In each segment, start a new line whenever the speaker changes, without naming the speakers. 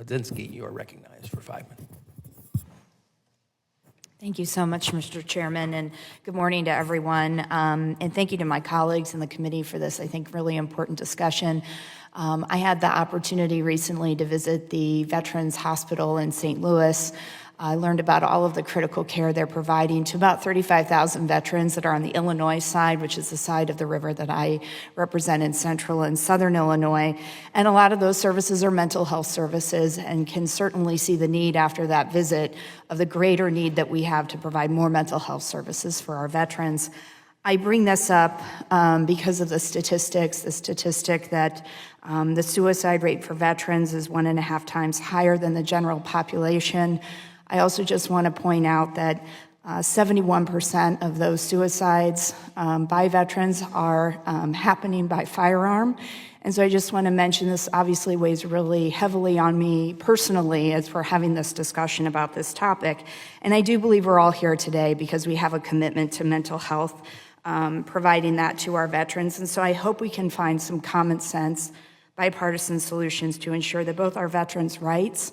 Budzinski, you are recognized for 5 minutes.
Thank you so much, Mr. Chairman, and good morning to everyone. And thank you to my colleagues in the committee for this, I think, really important discussion. I had the opportunity recently to visit the Veterans Hospital in St. Louis. I learned about all of the critical care they're providing to about 35,000 veterans that are on the Illinois side, which is the side of the river that I represent in central and southern Illinois. And a lot of those services are mental health services, and can certainly see the need after that visit of the greater need that we have to provide more mental health services for our veterans. I bring this up because of the statistic that the suicide rate for veterans is 1.5 times higher than the general population. I also just want to point out that 71% of those suicides by veterans are happening by firearm. And so I just want to mention this obviously weighs really heavily on me personally as we're having this discussion about this topic. And I do believe we're all here today because we have a commitment to mental health, providing that to our veterans. And so I hope we can find some common sense, bipartisan solutions to ensure that both our veterans' rights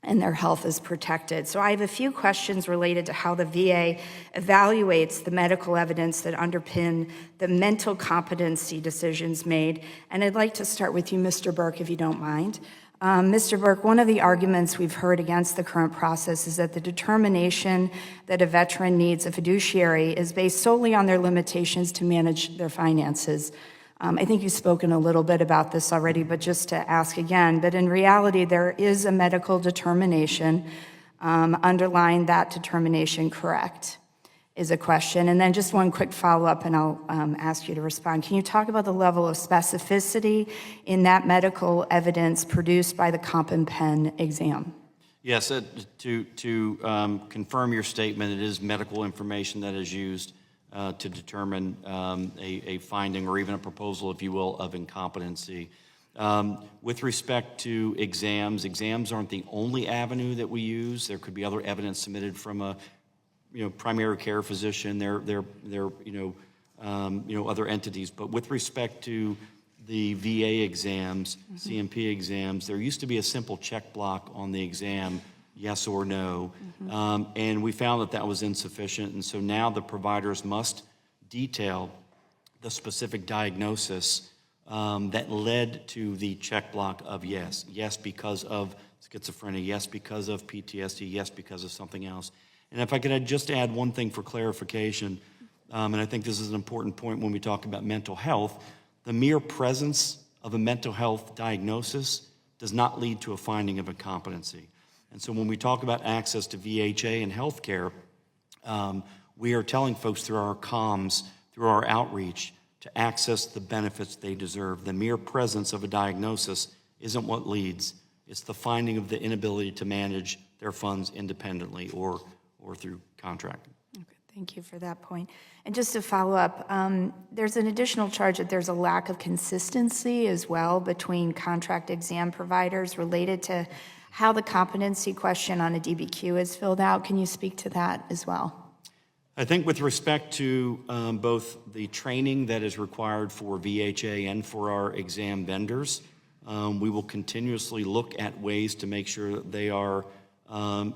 and their health is protected. So I have a few questions related to how the VA evaluates the medical evidence that underpin the mental competency decisions made. And I'd like to start with you, Mr. Burke, if you don't mind. Mr. Burke, one of the arguments we've heard against the current process is that the determination that a veteran needs a fiduciary is based solely on their limitations to manage their finances. I think you've spoken a little bit about this already, but just to ask again, but in reality, there is a medical determination underlying that determination, correct, is a question. And then just one quick follow-up, and I'll ask you to respond. Can you talk about the level of specificity in that medical evidence produced by the Comp and Pen exam?
Yes, to confirm your statement, it is medical information that is used to determine a finding or even a proposal, if you will, of incompetency. With respect to exams aren't the only avenue that we use. There could be other evidence submitted from a primary care physician, their other entities. But with respect to the VA exams, CMP exams, there used to be a simple check block on the exam, yes or no, and we found that was insufficient, and so now the providers must detail the specific diagnosis that led to the check block of yes because of schizophrenia, yes because of PTSD, yes because of something else. And if I could just add one thing for clarification, and I think this is an important point when we talk about mental health, the mere presence of a mental health diagnosis does not lead to a finding of incompetency. And so when we talk about access to VHA and healthcare, we are telling folks through our comms, through our outreach, to access the benefits they deserve. The mere presence of a diagnosis isn't what leads. It's the finding of the inability to manage their funds independently or through contracting.
Okay, thank you for that point. And just to follow up, there's an additional charge that there's a lack of consistency as well between contract exam providers related to how the competency question on a DBQ is filled out. Can you speak to that as well?
I think with respect to both the training that is required for VHA and for our exam vendors, we will continuously look at ways to make sure that they are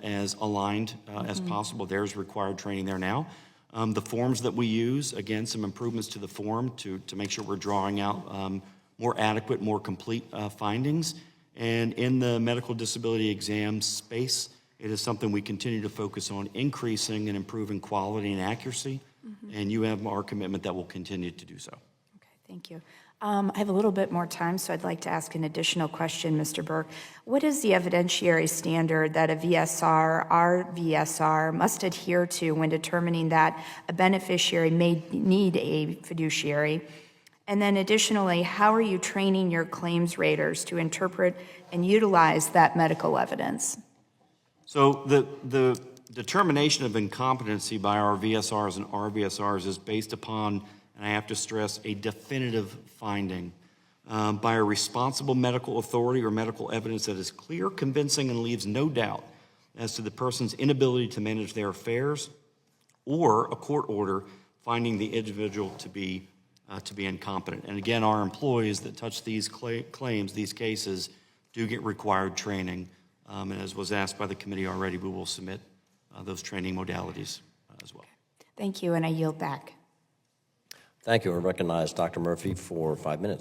as aligned as possible. There's required training there now. The forms that we use, again, some improvements to the form to make sure we're drawing out more adequate, more complete findings. And in the medical disability exam space, it is something we continue to focus on increasing and improving quality and accuracy. And you have our commitment that we'll continue to do so.
Okay, thank you. I have a little bit more time, so I'd like to ask an additional question, Mr. Burke. What is the evidentiary standard that a VSR, our VSR, must adhere to when determining that a beneficiary may need a fiduciary? And then additionally, how are you training your claims raters to interpret and utilize that medical evidence?
So the determination of incompetency by our VSRs and RVSRs is based upon, and I have to stress, a definitive finding by a responsible medical authority or medical evidence that is clear, convincing, and leaves no doubt as to the person's inability to manage their affairs, or a court order finding the individual to be incompetent. And again, our employees that touch these claims, these cases, do get required training. And as was asked by the committee already, we will submit those training modalities as well.
Thank you, and I yield back.
Thank you. I recognize Dr. Murphy for 5 minutes.